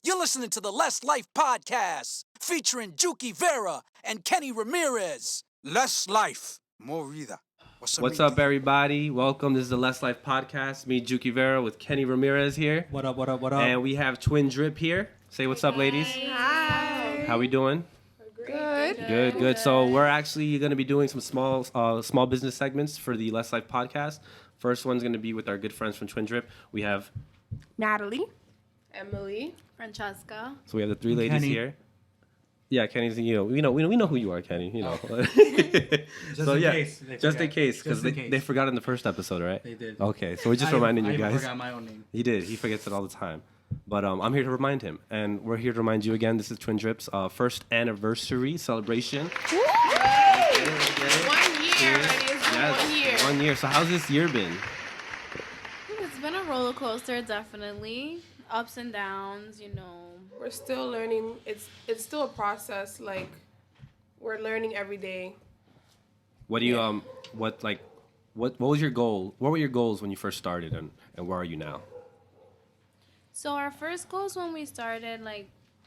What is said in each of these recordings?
You're listening to the Less Life Podcast featuring Juki Vera and Kenny Ramirez. Less Life, more vida. What's up, everybody? Welcome. This is the Less Life Podcast. Me, Juki Vera, with Kenny Ramirez here. What up, what up, what up? And we have Twin Drip here. Say what's up, ladies. Hi. How we doing? Good. Good. So we're actually going to be doing some small business segments for the Less Life Podcast. First one's going to be with our good friends from Twin Drip. We have Natalie. Emily. Francesca. So we have the three ladies Kenny. here. Yeah, Kenny's. we know who you are, Kenny. You know. Just in case, because they forgot in the first episode, right? They did. Okay, so we're just reminding you guys. I forgot my own name. He did. He forgets it all the time. But I'm here to remind him, and we're here to remind you again. This is Twin Drip's first anniversary celebration. 1 year. Yes, 1 year. 1 year. So how's this year been? It's been a roller coaster, definitely. Ups and downs, We're still learning. It's still a process. Like, we're learning every day. What do you what was your goal? What were your goals when you first started, and where are you now? So our first goals when we started,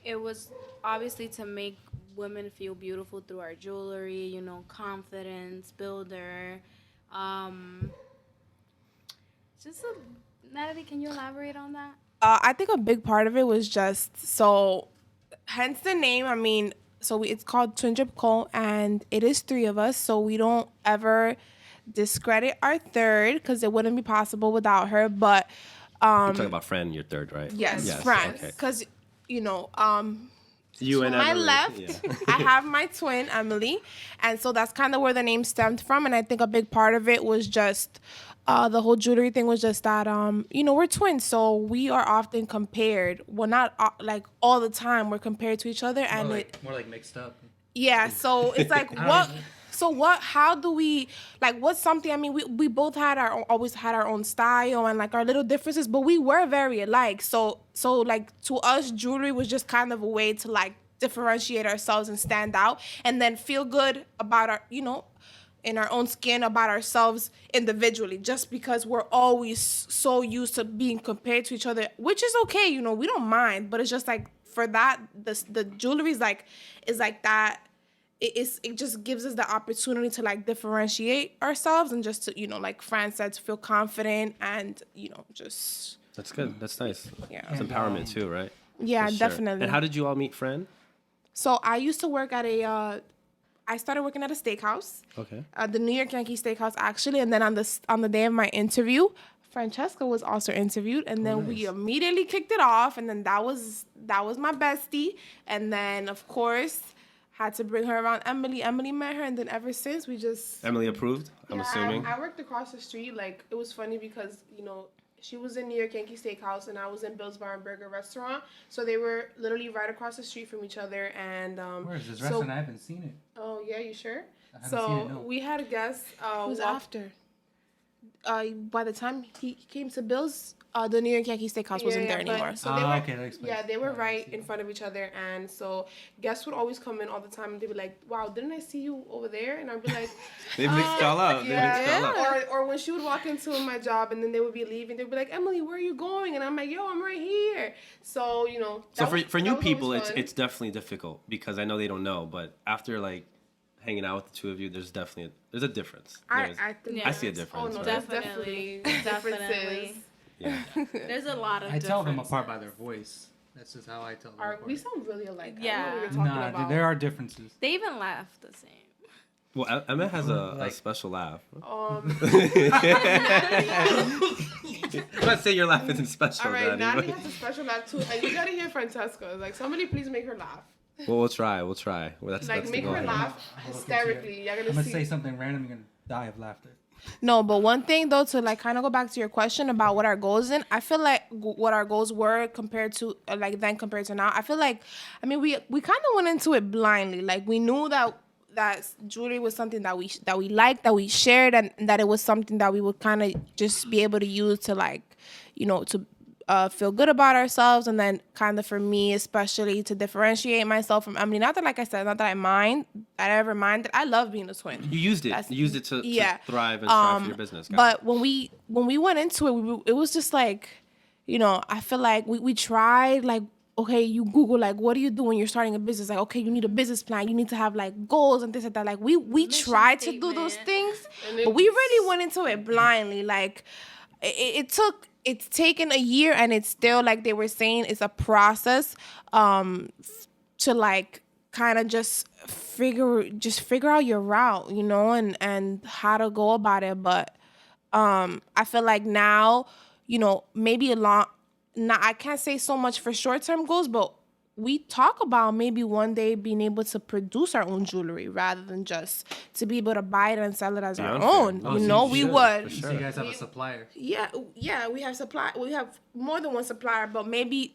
it was obviously to make women feel beautiful through our jewelry, confidence builder. Natalie, can you elaborate on that? I think a big part of it was hence the name. I mean, it's called Twin Drip Co. and it is 3 of us, so we don't ever discredit our third because it wouldn't be possible without her. But You're talking about Fran, your third, right? yes, Fran, Okay. because You to and my Emily. left, Yeah. I have my twin, Emily. And so that's kind of where the name stemmed from. And I think a big part of it was just the whole jewelry thing was just that, we're twins. So we are often compared. Well, not all the time. We're compared to each other. And More like mixed up. yeah, so it's like, how do we, what's something, I mean, we both always had our own style and our little differences, but we were very alike. So to us, jewelry was just kind of a way to differentiate ourselves and stand out and then feel good about our, in our own skin about ourselves individually, just because we're always so used to being compared to each other, which is okay, we don't mind, but it's just for that, the jewelry is like that. It just gives us the opportunity to differentiate ourselves and just to, like Fran said, to feel confident and, just. That's good. That's nice. Yeah. It's empowerment too, right? Yeah, For sure. definitely. And how did you all meet Fran? So I used to work at I started working at a steakhouse. Okay. The New York Yankee Steakhouse, actually. And then on the day of my interview, Francesca was also interviewed, and then we immediately kicked it off. And then that was my bestie. And then, of course, had to bring her around Emily. Emily met her, and then ever since we just. Emily approved, I'm assuming. I worked across the street. It was funny because, she was in New York Yankee Steakhouse, and I was in Bill's Bar and Burger Restaurant. So they were literally right across the street from each other. And Where is this restaurant? I haven't seen it. Oh, yeah, you sure? I haven't seen it, no. We had a guest. Who's after? By the time he came to Bill's, the New York Yankee Steakhouse wasn't there anymore. So okay, that explains. Yeah, they were right in front of each other, and so guests would always come in all the time, and they'd be like, "Wow, didn't I see you over there?" And I'd be like, They mixed y'all up. Or when she would walk into my job, and then they would be leaving, they'd be like, "Emily, where are you going?" And I'm like, "Yo, I'm right here." So So for new people, it's it's definitely difficult because I know they don't know, but after hanging out with the two of you, there's a difference. I see a difference. Oh no, right? definitely. Definitely. Yeah. There's a lot of I tell them differences. apart by their voice. That's just how I tell them apart. We sound really alike. Yeah. I don't know what you're talking about. There are differences. They even laugh the same. Well, Emma has a special laugh. I'm not saying your laugh isn't special, All right, Daddy. Natalie has a special laugh too, and you gotta hear Francesca. Somebody please make her laugh. Well, we'll try. Well, that's Make the goal her here. laugh hysterically. You're I'm gonna gonna see. say something random. You're gonna die of laughter. No, but one thing though, to kind of go back to your question about what our goals in, I feel like what our goals were compared to compared to now. I feel like, I mean, we kind of went into it blindly. We knew that jewelry was something that we liked, that we shared, and that it was something that we would kind of just be able to use to to feel good about ourselves, and then kind of for me especially to differentiate myself from Emily. Not that, like I said, not that I ever minded. I love being a twin. You used it. You used it to thrive and strive for your business. But when we went into it, it was just I feel like we tried okay, you Google like, what do you do when you're starting a business? Like, okay, you need a business plan. You need to have like goals and things like that. Like we tried to do those things, but we really went into it blindly. Like it's taken a year, and it's still, like they were saying, it's a process to like kind of just figure out your route, you know, and how to go about it. But I feel like now, you know, maybe now I can't say so much for short-term goals, but we talk about maybe one day being able to produce our own jewelry rather than just to be able to buy it and sell it as our own. Oh, you so know, you we should, would. for So sure. you guys have a supplier. Yeah, we have we have more than one supplier, but maybe,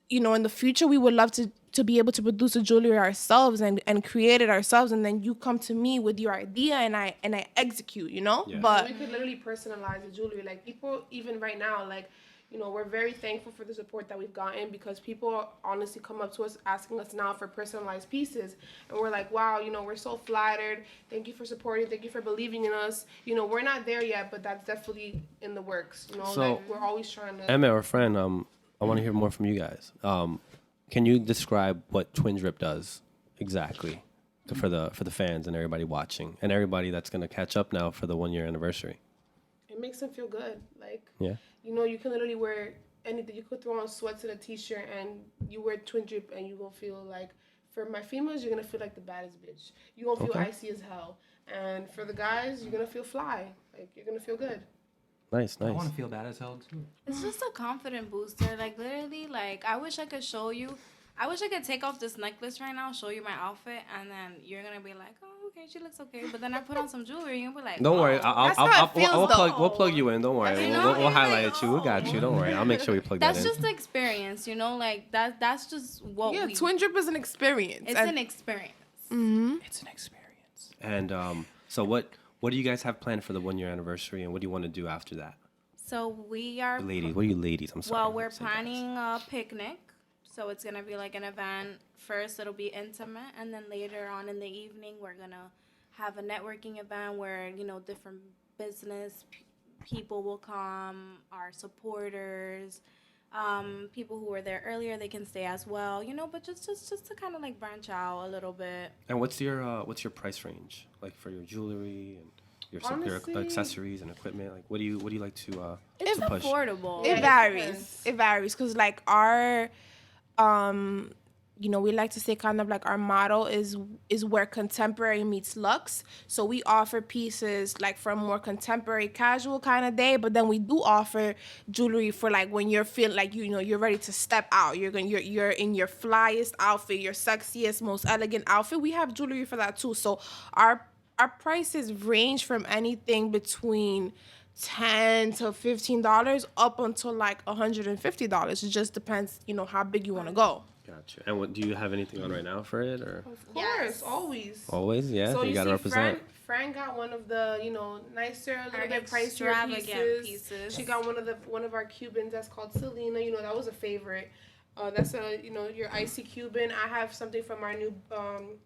you know, in the future we would love to be able to produce the jewelry ourselves and create it ourselves, and then you come to me with your idea and I execute, you know? Yeah. But We could literally personalize the jewelry. Like people, even right now, like, you know, we're very thankful for the support that we've gotten, because people honestly come up to us asking us now for personalized pieces. And we're like, wow, you know, we're so flattered. Thank you for supporting. Thank you for believing in us. You know, we're not there yet, but that's definitely in the works. You know, So- like we're always trying to. Emma, our friend, I want to hear more from you guys. Can you describe what Twin Drip does exactly for the fans and everybody watching and everybody that's going to catch up now for the 1-year anniversary? It makes them feel good. Like, Yeah. you know, you can literally wear anything. You could throw on sweats and a t-shirt, and you wear Twin Drip, and you gonna feel like, for my females, you're gonna feel like the baddest bitch. You gonna feel Okay. icy as hell. And for the guys, you're gonna feel fly. Like, you're gonna feel good. Nice, I want nice. to feel bad as hell too. It's just a confident booster. Like literally, like I wish I could show you. I wish I could take off this necklace right now, show you my outfit, and then you're gonna be like, "Oh, okay, she looks okay." But then I put on some jewelry, and you'll be like, Don't worry, "Wow." That's how it feels, we'll though. plug you in. Don't worry, You we'll, know, we'll it's highlight like, you. We got you. Don't worry, I'll make sure we plug That's that in. just the experience, you know. Like that's just what yeah, we. Twin Drip is an experience. It's and an experience. It's an experience. And so what do you guys have planned for the 1-year anniversary, and what do you want to do after that? So we are. Ladies, what are you ladies? I'm sorry. Well, we're Say guys. planning a picnic. So it's gonna be like an event. First, it'll be intimate, and then later on in the evening, we're gonna have a networking event where, you know, different business people will come, our supporters, people who were there earlier, they can stay as well, you know. But just to kind of like branch out a little bit. And what's your price range like for your jewelry and your Honestly- accessories and equipment? Like what do you like to It's to push? affordable. It varies. It varies because like our, you know, we like to say kind of like our motto is where contemporary meets luxe. So we offer pieces like for a more contemporary, casual kind of day, but then we do offer jewelry for like when you're feeling like you know you're ready to step out. You're in your flyest outfit, your sexiest, most elegant outfit. We have jewelry for that too. So our prices range from anything between $10 to $15 up until like $150. It just depends, you know, how big you want to go. Gotcha. And what do you have anything on right now for it or Of course, Yes. always. always? Yeah, So you gotta see, represent. Fran got one of the, you know, nicer, a little Our bit pricier extravagant pieces. pieces. She got one of our Cubans that's called Selena. You know, that was a favorite. That's your icy Cuban. I have something from our new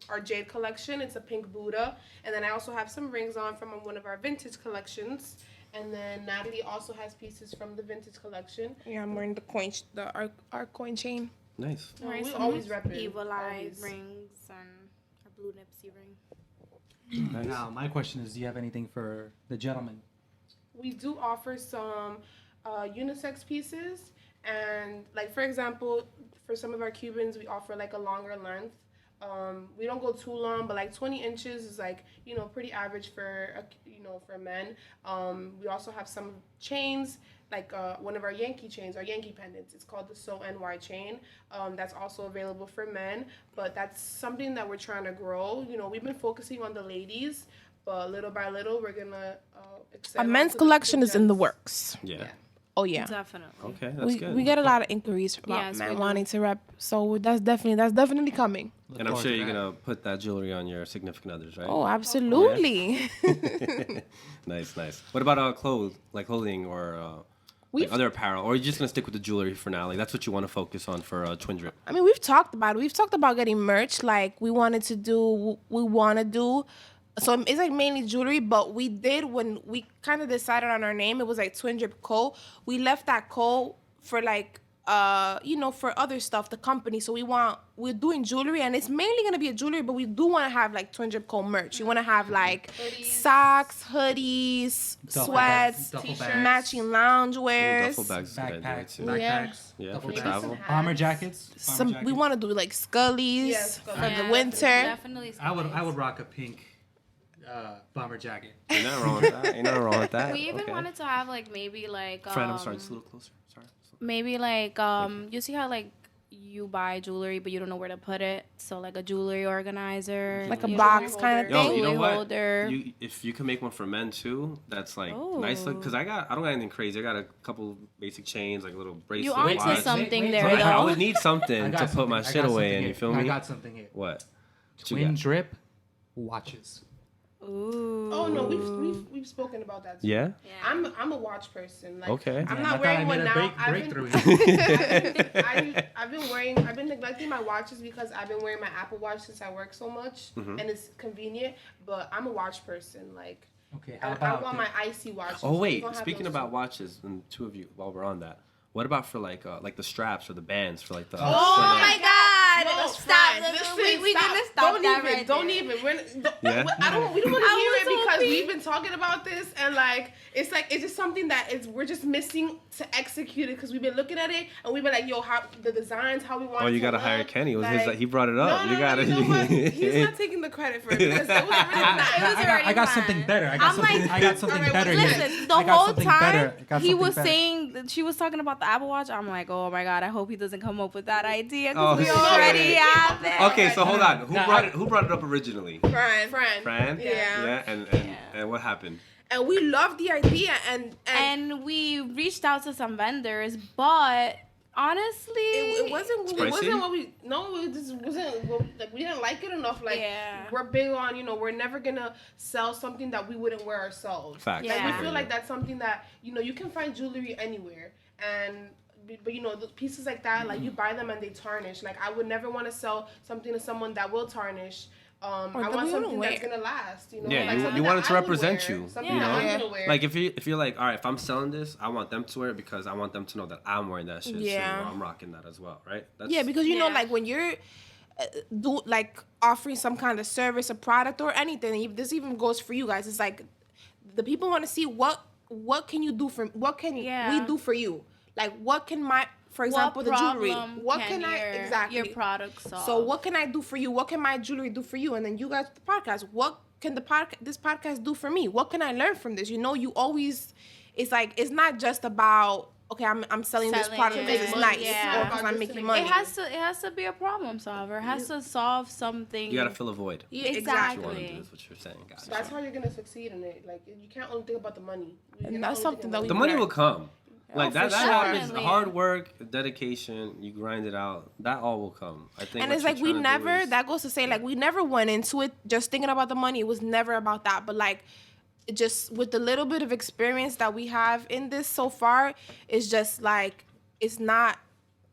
our jade collection. It's a pink Buddha, and then I also have some rings on from one of our vintage collections. And then Natalie also has pieces from the vintage collection. Yeah, I'm wearing the coin, our coin chain. Nice. No, Right, we some always rep it. Evil Eye Always. rings and a blue Nipsey ring. Nice. Now, my question is, do you have anything for the gentleman? We do offer some unisex pieces, and like for example, for some of our Cubans, we offer like a longer length. We don't go too long, but like 20 inches is like, you know, pretty average for for men. We also have some chains, like one of our Yankee chains, our Yankee pendants. It's called the So NY chain. That's also available for men, but that's something that we're trying to grow. You know, we've been focusing on the ladies, but little by little, we're gonna A extend men's onto collection is in the gents. works. Yeah. Oh yeah. Definitely. Okay, that's good. We get a lot of inquiries about Yes, we men do. wanting to rep, so that's definitely coming. Look And I'm forward sure to you're that. gonna put that jewelry on your significant others, right? Oh, absolutely. Nice. What about clothing or like other apparel, or are you just gonna stick with the jewelry for now? Like that's what you want to focus on for Twin Drip. I mean, we've talked about it. We've talked about getting merch. Like we want to do. So it's like mainly jewelry, but we did when we kind of decided on our name. It was like Twin Drip Co. We left that Co. for like for other stuff, the company. So we're doing jewelry, and it's mainly gonna be a jewelry, but we do want to have like Twin Drip Co. merch. We want to have like socks, hoodies, Duffel sweats, bags, duffel t-shirts, bags, matching lounge Ooh, wears. duffel bags is a good idea backpacks, too. backpacks, Yeah, duffel for bags, travel. bomber jackets. We want to do like Scullies Yes, for Scullies. the winter. Definitely. I would rock a pink bomber jacket. Ain't nothing wrong with that. Ain't nothing wrong with that. We even Okay. wanted to have like maybe like Fran, I'm sorry, just a little closer. Sorry. maybe like you see how like you buy jewelry but you don't know where to put it, so like a jewelry organizer, Like a you know, box kind of Yo, thing. you know jewelry what? holder. If you can make one for men too, that's like Oh. nice look. Cause I don't got anything crazy. I got a couple basic chains, like a little bracelet. You onto watch. something wait, there wait, I though. would need I something got to put my something- I shit got away something in. You here. feel me? I got something here. What? What you Twin got? Drip watches. Ooh. Oh no, we've spoken about that too. Yeah. I'm a watch person. Like, Okay. I'm Damn, not I thought wearing I one made now. a breakthrough here. I've been neglecting my watches because I've been wearing my Apple Watch since I work so much, Mm-hmm. and it's convenient. But I'm a watch person. Like, Okay, I, how I about want my icy watch. Oh wait, speaking about watches, and two of you, while we're on that, what about for like the straps or the bands for like the? Oh for my God! No, Stop! fine. We Stop. gonna stop Don't that even. right Don't there. even. Yeah? We don't want to I hear was it because hoping- we've been talking about this, and like it's just something that we're just missing to execute it because we've been looking at it and we've been like, yo, how the designs, how we want. Oh, it you to gotta look. hire Kenny. It was his, Like, he brought it up. No, you gotta. You know what? He's not taking the credit for it because it was already It was nice. already I got fine. something better. I I'm got something. like- I got something Alright, better well, here. Listen, the I got whole something time better. I got he something was better. saying that she was talking about the Apple Watch. I'm like, oh my God, I hope he doesn't come up with that idea Oh, because we shit. already have it. Okay, so hold on. Nah, Who brought it up originally? Fran. Fran. Yeah. Yeah. And what happened? And we love the idea, and And we reached out to some vendors, but honestly, it wasn't pricey? what we it just wasn't like we didn't like it enough. Like, Yeah. we're big on, we're never gonna sell something that we wouldn't wear ourselves. Facts. Like, Yeah. we feel like that's something that you can find jewelry anywhere, but the pieces like that, like, you buy them and they tarnish. Like, I would never want to sell something to someone that will tarnish. I that want we something don't that's wear. gonna last. Yeah, like you something want it that to I would represent wear, you, something you that know? I'm gonna wear. Like if you're like, all right, if I'm selling this, I want them to wear it because I want them to know that I'm wearing that shit. So Yeah. I'm rocking that as well, right? That's, Yeah, because you know, Yeah. like when you're offering some kind of service, a product, or anything. This even goes for you guys. It's like the people want to see what can you do for what can Yeah. we do for you? Like what can for example, the jewelry. What can I exactly your product solve? So what can I do for you? What can my jewelry do for you? And then you guys, the podcast. What can this podcast do for me? What can I learn from this? You always. It's like it's not just about okay. I'm selling this Selling product it. because it's nice Yeah. or because I'm making money. It has to be a problem solver. It has to solve something. You gotta fill a void. Yeah, What Exactly. you want to do is what you're saying, guys. That's how you're gonna succeed in it. Like, you can't only think about the money. You're And not that's only something thinking that about we The money learn. will come. Like for that sure. happens. Definitely. Hard work, dedication, you grind it out. That all will come. I think. And what it's you're like we trying to do never is- that goes to say like we never went into it just thinking about the money. It was never about that. But like it just with the little bit of experience that we have in this so far, it's just like it's not,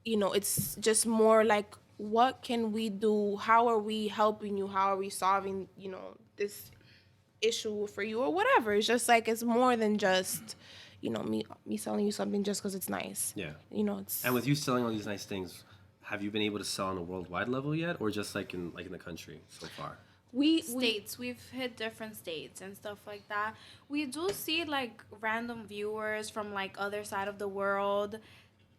it's just more like what can we do? How are we helping you? How are we solving, this issue for you or whatever? It's just like it's more than just, me selling you something just because it's nice. Yeah. It's And with you selling all these nice things, have you been able to sell on a worldwide level yet, or just like in the country so far? we States. We've hit different states and stuff like that. We do see like random viewers from like other side of the world,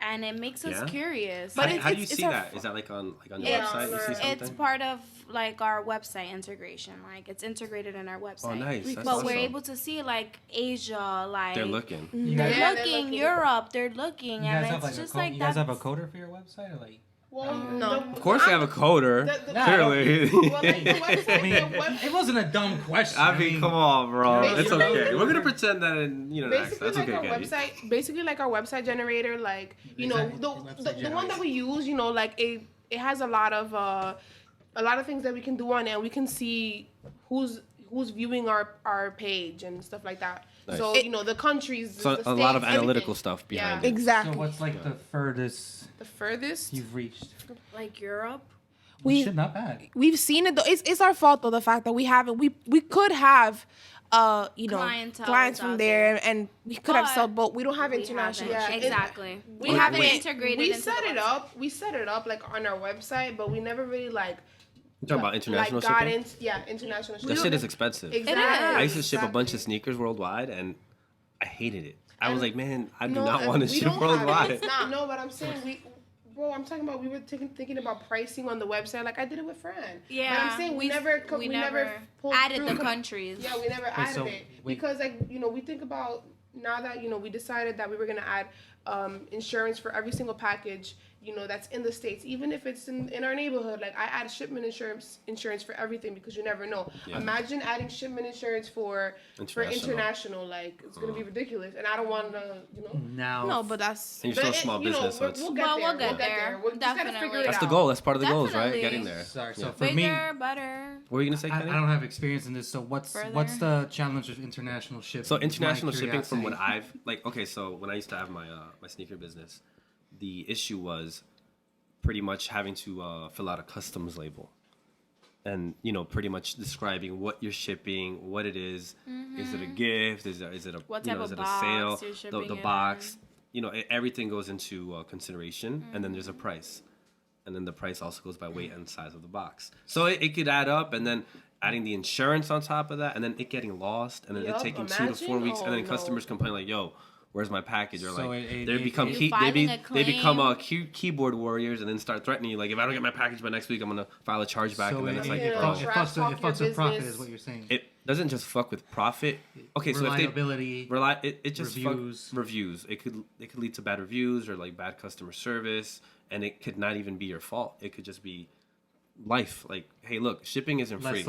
and it makes us Yeah? curious. But How do you it's see our that? Is that like on your Yeah, website? You see it's something? it's part of like our website integration. Like it's integrated in our website. Oh, nice. That's But awesome. we're able to see like Asia, like They're looking. You They're guys, Yeah, they're looking, looking. Europe, they're looking, you guys and have it's like just a like you guys have a that's- coder for your website, or like? Well, No. Of course, they have a coder. Clearly. Well, like the website, I mean, it wasn't a dumb question. I mean, come on, bro. Basically- It's okay. We're gonna pretend that in next. basically That's like okay, our Kenny. website, basically like our website generator, like Exactly, the website one that we use, like it has a lot of things that we can do on it, and we can see who's viewing our page and stuff like that. Nice. So the countries, So the a lot of states, analytical everything. stuff behind Yeah. it. exactly. So what's like the furthest The furthest, you've reached? like Europe. We Shit, not bad. we've seen it though. It's our fault though, the fact that we haven't. We could have Clientele clients from out there, and we could have But sold, but we don't have We international. haven't. Yeah, Exactly. we We haven't haven't- integrated We into set the it website. up. We set it up like on our website, but we never really like. You talking about international like, got shipping? into, yeah, international That shipping. shit is expensive. Exactly. I used to ship a bunch of Exactly. sneakers worldwide, and I hated it. I was like, man, I do No, not and want to we ship don't have it. worldwide. It's not. No, but I'm saying bro, I'm talking about we were thinking about pricing on the website. Like I did it with Fran. Yeah. But I'm saying we never pulled added through the countries. Yeah, we never added so it wait. because like we think about now that we decided that we were gonna add insurance for every single package that's in the States, even if it's in our neighborhood. Like I add shipment insurance for everything because you never know. Yeah. Imagine adding shipment insurance for international. Like it's gonna be ridiculous, and I don't want to Now, No, but that's And you're still a small business, so it's, we'll get Well, there. we'll get there. We just gotta figure Definitely. it that's the out. goal. That's part of the goals, right? Definitely. Getting there. sorry. So Yeah. for me, Bigger, better. What were you gonna say, I Kenny? don't have experience in this. So what's Further. the challenge with international shipping? So My international shipping, from what curiosity. I've okay. So when I used to have my my sneaker business, the issue was pretty much having to fill out a customs label, and pretty much describing what you're shipping, what it is. Is it a gift? Is it a What you know, type is of it a sale? box you're shipping The it box. Everything goes into consideration, and then there's a price, and then the price also goes by weight and size of the box. So it could add up, and then adding the insurance on top of that, and then it getting lost, and then Yup, it taking 2 to 4 imagine? weeks, and then Oh, customers no. complain like, "Yo, where's my package?" Or So like it- they it- become it- key, Filing a they become claim. keyboard warriors, and then start threatening you like, "If I don't get my package by next week, I'm gonna file a chargeback." So And then it, it's it, like, it, Yeah. bro, fucks- it Trash fucks talk with- it your fucks with profit, business. is what you're saying. it doesn't just fuck with profit. Okay, so if they Reliability. it just reviews. reviews. It could lead to bad reviews or like bad customer service, and it could not even be your fault. It could just be life. Like, hey, look, shipping isn't free.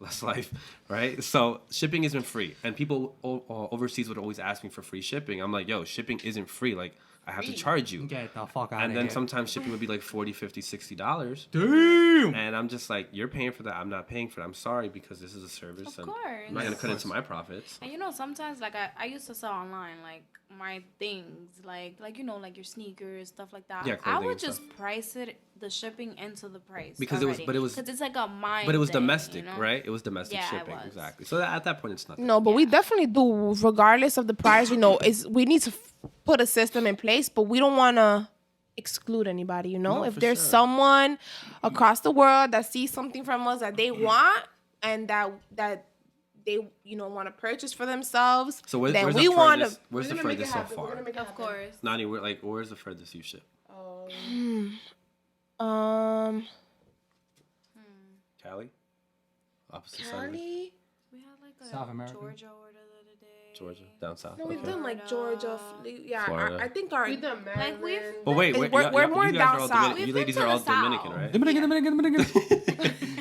Less life, right? So shipping isn't free, and people overseas would always ask me for free shipping. I'm like, yo, shipping isn't free. Like, I have to charge you. Get the fuck out And of then here. sometimes shipping would be like $40, $50, $60. Damn. And I'm just like, you're paying for that. I'm not paying for it. I'm sorry, because this is a service. Of and course. I'm not going to cut Of into my profits. And sometimes like I used to sell online like my things like your sneakers, stuff like that. Yeah, I clothing would and just stuff. price the shipping into the price Because already. because it's like a mind. But it was thing, domestic, right? It was domestic Yeah, it shipping, was. exactly. So at that point, it's nothing. no, but we definitely do, regardless of the price. We need to put a system in place, but we don't want to exclude anybody. No, If for there's sure. someone across the world that sees something from us that they want and that they want to purchase for themselves, So where's then the we want furthest? to. Where's the We're gonna make it furthest so happen. We're far? gonna make it Of happen. course. Nani, where's the furthest you ship? Cali? Opposite side. of it? Cali? We had like a South America. Georgia order the other day. Georgia, down south. No, we've Okay. done like Georgia. Yeah, Florida. I think our. We've done Maryland. Like, we've- But wait, We're- y'all- we're y'all- more you guys down are all south. Dominican. We've You been ladies to are all the south. Dominican, right?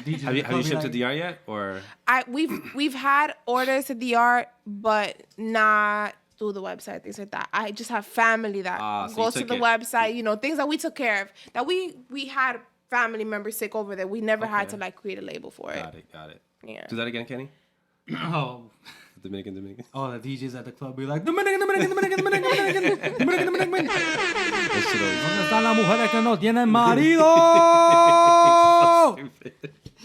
DJ Have you Club be shipped to like, DR yet, or We've had orders to DR, but not through the website, things like that. I just have family that So you goes to took the it. website, things that we took care of, that we had family members sick over that we never had Okay. to like create a label for it. got it. Yeah. Do that again, Kenny. Oh, Dominican. the DJs at the club be like, Dominican. That That están las mujeres que no tienen marido.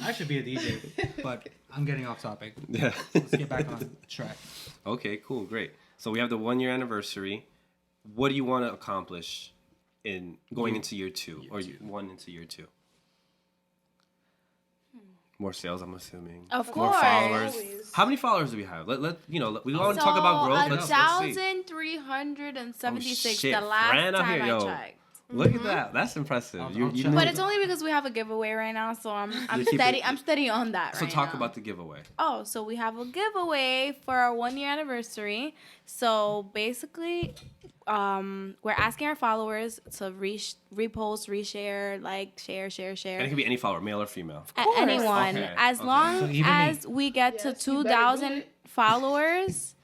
I should be a DJ, but I'm getting off topic. Yeah. Let's get back on track. Okay, cool, great. So we have the 1 year anniversary. What do you want to accomplish in going into year 2 or one into year 2? More sales, I'm assuming. Of More course. followers. Always. How many followers do we have? We want to talk about growth. Let's see. 1,376 Shit, the last Fran out time here, I yo. checked. Look at that. That's impressive. I'll You check. know- But it's only because we have a giveaway right now, so I'm keep steady. it- I'm steady on that so right talk now. about the giveaway. Oh, so we have a giveaway for our 1 year anniversary. So basically, we're asking our followers to repost, reshare, like, share. And it can be any follower, male or female. Anyone. Okay, As okay. long So even as we get to Yes, you better do 2,000 it. followers,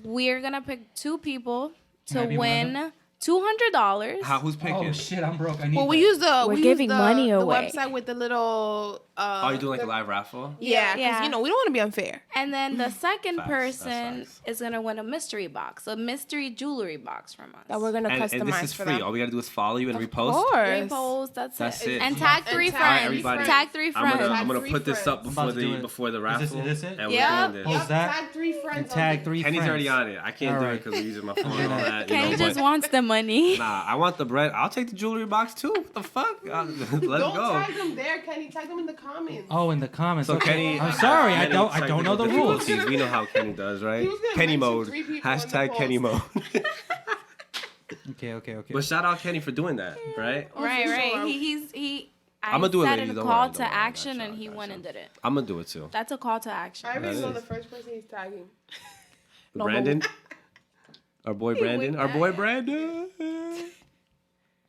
we're gonna pick 2 people Can I to be one of win $200. Who's picking? Oh shit, I'm broke. I need. Well, we that. use the We're we giving use the, money the away. website with the little. Oh, you're doing like a live raffle? Yeah, because Yeah. you know we don't want to be unfair. And then the second Facts, person that's facts. is gonna win a mystery box, a mystery jewelry box from us. That we're gonna And customize this is for free. them. All we gotta do is follow you and Of repost. course. Repost, that's it. it. And tag three tag- All right, friends. everybody. Tag three friends. I'm gonna Tag put this up three before friends. About to do the it. before the Is raffle. this it? And Yeah. we're doing Post this. that. Tag 3 friends. And tag on 3 Kenny's friends. already on it. I can't All do it right. because we're using my phone and all that. You Kenny know, just but wants the money. nah, I want the bread. I'll take the jewelry box too. What the fuck? Let's Don't go. tag them there, Kenny. Tag them in the comments. Oh, in the comments. So okay. Kenny, I'm sorry. I don't technical know the rules. difficulties. We know how Kenny does, right? He was gonna Kenny mention mode. 3 people in the Hashtag Kenny mode. Okay. But shout out Kenny for doing that, right? Right, for right. sure. He. I'ma do it, set ladies, a don't call worry, to don't worry. I action, got and you, he I got went you. and did it. I'm gonna do it too. That's a call to action. I already That know is. the first person he's tagging. Brandon, our boy Brandon, went our boy back. Brandon.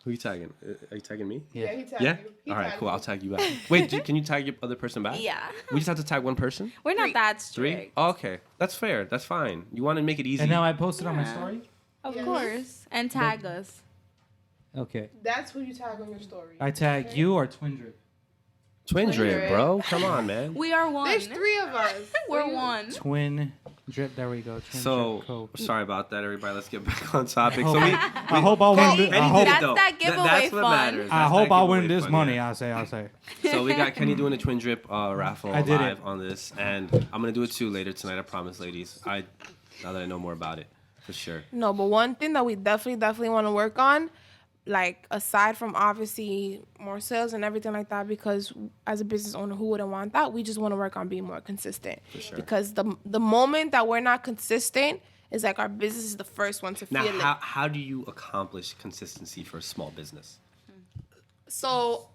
Who you tagging? Are you tagging me? Yeah, he tagged Yeah. you. He All right, tagged cool. you. I'll tag you back. Wait, can you tag your other person back? Yeah. We just have to tag one person. We're not that 3. strict. Oh, okay, that's fair. That's fine. You want to make it easy. And now I posted on my story. Of Yes. course. And tag us. Okay. That's who you tag on your story. I tag you or Twin Drip. Twin drip, Drip. bro. Come on, man. We are one. There's 3 of us. We're one. Twin Drip. There we go. Twin So Drip Co. sorry about that, everybody. Let's get back on topic. I So we. I hope I win. Kenny I did hope, it That's though. that giveaway That's what fun. matters. I That's hope that I win giveaway this fun, money. yeah. I'll say. So we got Kenny doing the Twin Drip raffle I did live it. on this, and I'm gonna do it too later tonight. I promise, ladies. Now that I know more about it, for sure. No, but one thing that we definitely want to work on, like aside from obviously more sales and everything like that, because as a business owner, who wouldn't want that? We just want to work on being more consistent. For sure. Because the moment that we're not consistent is like our business is the first one to Now, feel it. how do you accomplish consistency for a small business? So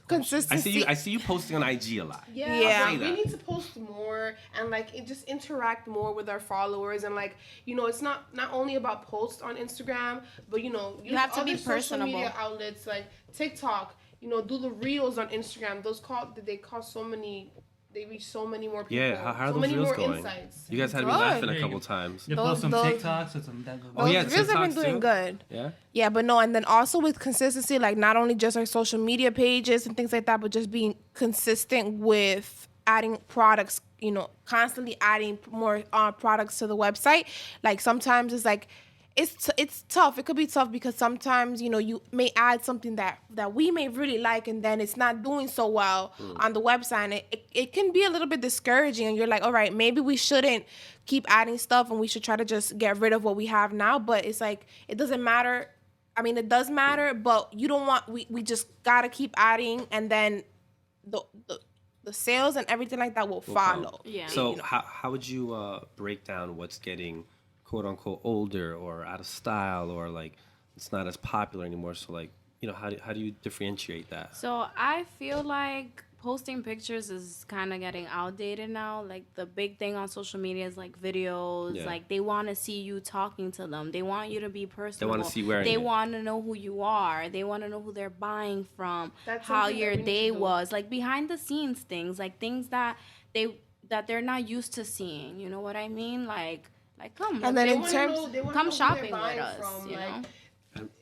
consistency. I see you posting on IG a lot. Yeah, Yeah. like, See we that. need to post more and like just interact more with our followers and like it's not only about posts on Instagram, but use have to other be social personable. media outlets like TikTok. Do the reels on Instagram. They cost so many. They reach so many more people. Yeah, how are so those many reels more going? insights. You guys had me Good. laughing There a you couple go. times. You Those- post some those- TikToks and some. Oh, yeah, Those reels have been TikToks doing too? good. Yeah. Yeah, but no, and then also with consistency, like not only just our social media pages and things like that, but just being consistent with adding products, constantly adding more products to the website. Like sometimes it's like, it's tough. It could be tough because sometimes, you may add something that we may really like and then it's not doing so well on the website. And it can be a little bit discouraging and you're like, all right, maybe we shouldn't keep adding stuff and we should try to just get rid of what we have now. But it's like, it doesn't matter. I mean, it does matter, but you don't want, we just gotta keep adding and then the sales and everything like that will follow. Yeah. So how would you break down what's getting quote unquote older or out of style or like it's not as popular anymore? So like how do you differentiate that? So I feel like posting pictures is kind of getting outdated now. Like the big thing on social media is like videos. Yeah. Like they want to see you talking to them. They want you to be personal. wanna see wearing They it. want to know who you are. They want to know who they're buying from. That's how something that your we need day to do. was. Like behind the scenes things. Like things that they're not used to seeing. You know what I mean? Like come. And let's then go. in terms, come shopping with us. You know.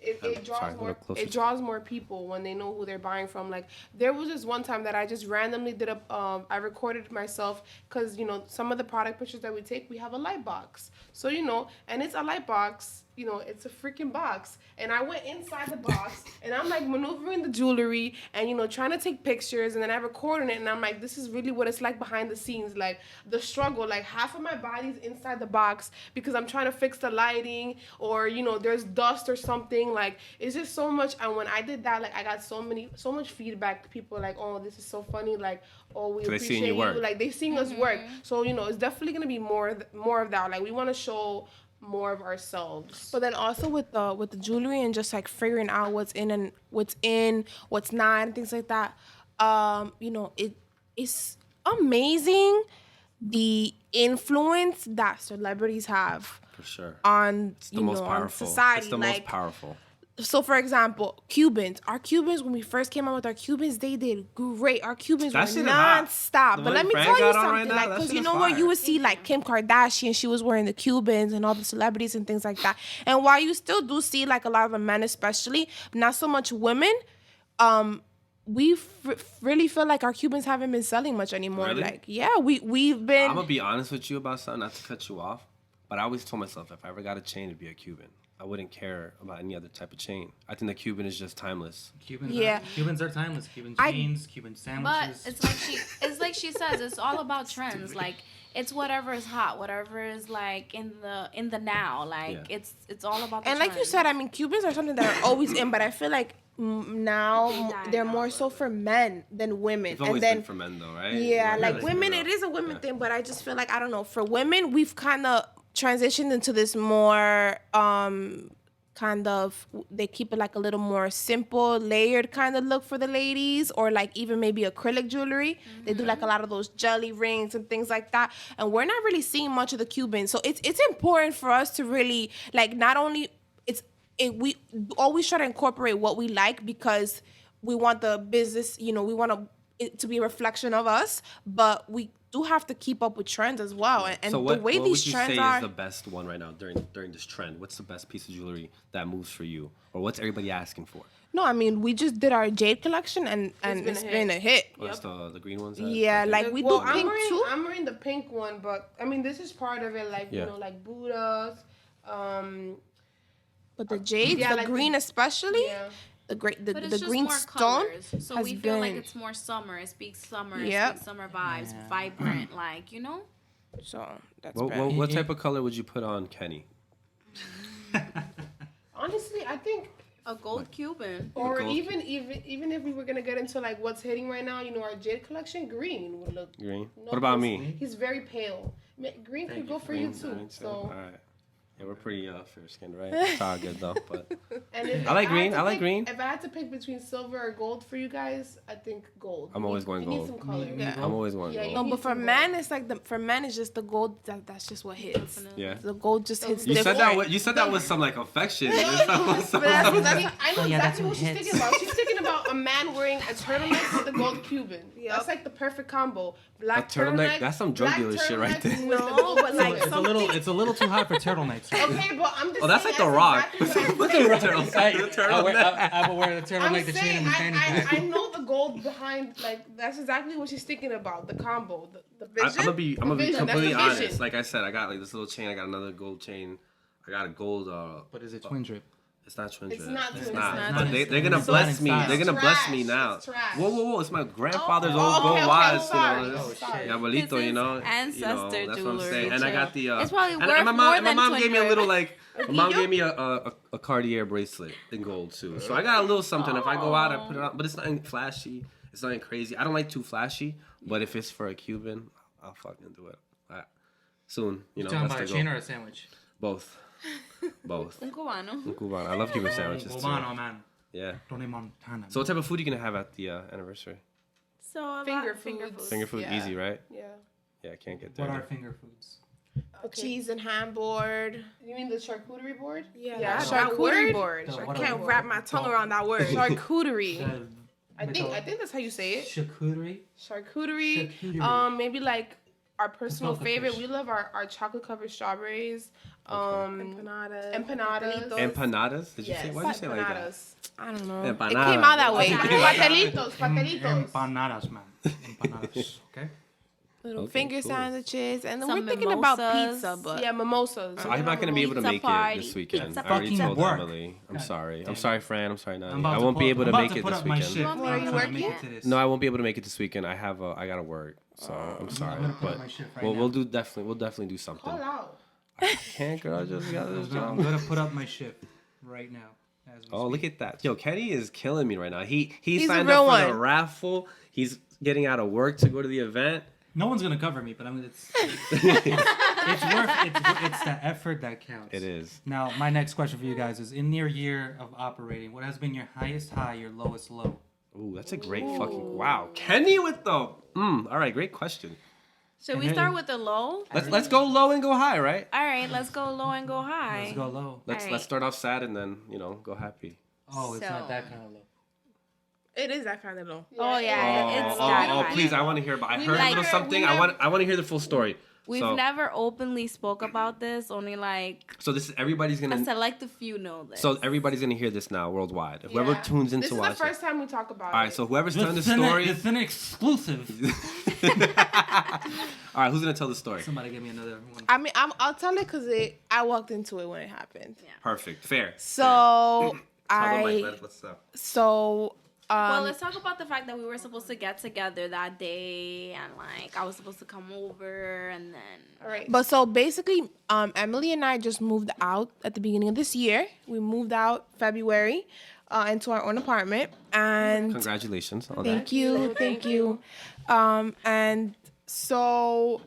It draws sorry, more. closer It draws more people when they know who they're buying from. Like there was this one time that I just randomly did I recorded myself because some of the product pictures that we take, we have a light box. So and it's a light box. It's a freaking box. And I went inside the box and I'm like maneuvering the jewelry and trying to take pictures and then I recorded it and I'm like, this is really what it's like behind the scenes, like the struggle. Like half of my body's inside the box because I'm trying to fix the lighting or there's dust or something. Like it's just so much. And when I did that, like I got so much feedback. People are like, oh, this is so funny. Like, oh, we So they appreciate seeing your work. you. Like they seeing us work. So it's definitely gonna be more of that. Like we want to show more of ourselves. but then also with the jewelry and just like figuring out what's in and what's not and things like that. It's amazing the influence that celebrities have For sure. on It's the most on powerful. society. It's the like most powerful. So for example, our Cubans, when we first came out with our Cubans, they did great. Our Cubans That were shit is hot. non-stop. The But one let me Frank tell you got on right something, now, like, that because shit you is know where fire. you would see like Kim Kardashian, she was wearing the Cubans and all the celebrities and things like that. And while you still do see like a lot of the men, especially not so much women, we really feel like our Cubans haven't been selling much anymore. Really? Like, yeah, we've been. I'm gonna be honest with you about something, not to cut you off, but I always told myself if I ever got a chain, it'd be a Cuban. I wouldn't care about any other type of chain. I think the Cuban is just timeless. Cubans are timeless. Cuban jeans, Cuban But sandwiches. it's like she says, it's all about trends. Like it's whatever is hot, whatever is like in the now. Like Yeah. it's all about the And like you trends. said, I mean, Cubans are something that are always in, but I feel like now died they're out more a so for men than women. It's always and then been for men though, right? yeah, like let's women, be it real. is a women Yeah. thing, but I just feel like I don't know. For women, we've kind of transitioned into this more kind of, they keep it like a little more simple, layered kind of look for the ladies, or like even maybe acrylic jewelry. They do like a lot of those jelly rings and things like that, and we're not really seeing much of the Cubans. So it's important for us to really like not only we always try to incorporate what we like because we want the business, we want it to be a reflection of us, but we do have to keep up with trends as well. And So the way what these would you trends say are, is the best one right now during this trend? What's the best piece of jewelry that moves for you, or what's everybody asking for? no, I mean, we just did our jade collection and it's been a hit. What's the green ones? Yeah, like we Well, do pink too. I'm wearing the pink one, but I mean, this is part of it. Like Yeah. like Buddhas. But the jade, Yeah, the like green especially, Yeah. the great, But it's the just green more stone colors. So has we feel like been- it's more summer. It speaks summer. Yep. It speaks summer vibes, vibrant. Like So that's What, been. what type of color would you put on Kenny? Honestly, I think, a gold Cuban. or gold. even if we were gonna get into like what's hitting right now, our jade collection, green would look. Green. No, What about he's- me? He's very pale. Green could go for you too. Green, So. all right. Yeah, we're pretty fair skinned, right? It's all good though, but And if I like had green, to I like pick- green. If I had to pick between silver or gold for you guys, I think gold. I'm You always need- going you need gold. some color. I'm always going Yeah, gold. you No, need but for some men, gold. it's like for men, it's just the gold. That's just what hits. Yeah. The gold just hits You said different. that. You said that with some like affection. But that's, I know yeah, that's exactly what what she's hits. thinking about. She's thinking about a man wearing a turtleneck with a gold Cuban. That's like the perfect combo. Black A turtleneck? That's some drug black dealer shit right turtleneck there. with the No, gold but like Cuban. It's a little too hot for turtlenecks. Okay, but I'm just. Oh, that's saying like The Rock. exactly what I'm saying. I will wear the turtleneck, I'm the chain, saying, and the fanny pack. I know the gold behind, like, that's exactly what she's thinking about, the combo, the vision. I'm gonna be The vision, that's completely the vision. honest. Like I said, I got like this little chain. I got another gold chain. I got a gold. But is it twin drip? It's not twin It's drip. not It's twin not. drip. But they're gonna So bless it's me. not. They're gonna It's bless me trash. now. It's trash. Whoa! It's my grandfather's Oh, old gold okay, watch. sorry. You know, Oh, sorry. yeah, abuelito. It's You know, his ancestor that's what I'm jewelry, saying. And I got too. the. It's probably and worth my more mom than gave me a twin little drip. like. My mom gave me a Cartier bracelet in gold too. So I got a little something. If I go out, I put it on. But it's nothing flashy. It's nothing crazy. I don't like too flashy. But if it's for a Cuban, I'll fucking do it. Soon, you know. Talking That's about a the chain goal. or a sandwich? Both. Both. Un cubano. Un Cubano. I love Cuban sandwiches too. Cubano, man. Yeah. Tony Montana. So what type of food are you gonna have at the anniversary? So about Finger finger foods. foods. Finger food, Yeah. easy, right? Yeah. Yeah, I can't get there. What are finger foods? Okay. Cheese and ham board. You mean the charcuterie board? Yeah, Yeah, that that charcuterie word? board. The I what can't are- wrap my tongue around that word. Charcuterie. I think that's how you say it. Charcuterie. Charcuterie. Charcuterie. Maybe like our personal Salted favorite. fish. We love our chocolate covered strawberries. Empanadas. Empanadas. Empanadas? Did you say? Yes. Why did you say it like that? Empanadas. I don't know. Empanada. It came out that way. Patelitos. Patelitos. Empanadas, man. Empanadas. Okay. Little Okay, finger cool. sandwiches, and then Some we're thinking about mimosas. pizza, but Yeah, mimosas. So I'm not gonna be able to Pizza make party. it this weekend. Pizza I already fucking told work. Emily. I'm God sorry. damn I'm it. sorry, Fran. I'm sorry, Nani. I'm about I to won't be put- able to I'm about make to it put this up my weekend. shift. Are you I'm trying to working? make it to this. No, I won't be able to make it this weekend. I gotta work, so I'm sorry. gonna put up But my shift right we'll now. we'll definitely do something. Call out. Can't girl, I just got this I'm job. gonna put up my shift right now. As we Oh, speak. look at that. Yo, Kenny is killing me right now. He He's signed a real up for the one. raffle. He's getting out of work to go to the event. No one's gonna cover me, but I'm. It's worth. It's the effort that counts. It is. Now, my next question for you guys is: in your year of operating, what has been your highest high, your lowest low? Ooh, that's a great fucking wow. Kenny with the all right, great question. Should we start with the low? Let's go low and go high, right? All right, let's go low and go high. Let's go low. Let's Alright. start off sad and then, go happy. Oh, it's So- not that kind of low. It is that kind of low. Oh yeah, it's that kind. please! I want to hear. I We heard a like- little something. we I want to hear the full story. We've So- never openly spoke about this. Only like So this is everybody's a gonna. select a few know this. So everybody's gonna hear this now worldwide. Whoever Yeah. tunes in This to is watch the first time we talk about All right, it. so whoever's telling the story. It's an exclusive. All right, who's gonna tell the story? Somebody give me another one. I mean, I'll tell it because I walked into it when it happened. Perfect, fair. So Tell them, Mike, what's up? Well, let's talk about the fact that we were supposed to get together that day, and like I was supposed to come over, and then All right. But so basically, Emily and I just moved out at the beginning of this year. We moved out February into our own apartment, and Congratulations on that. thank you. And so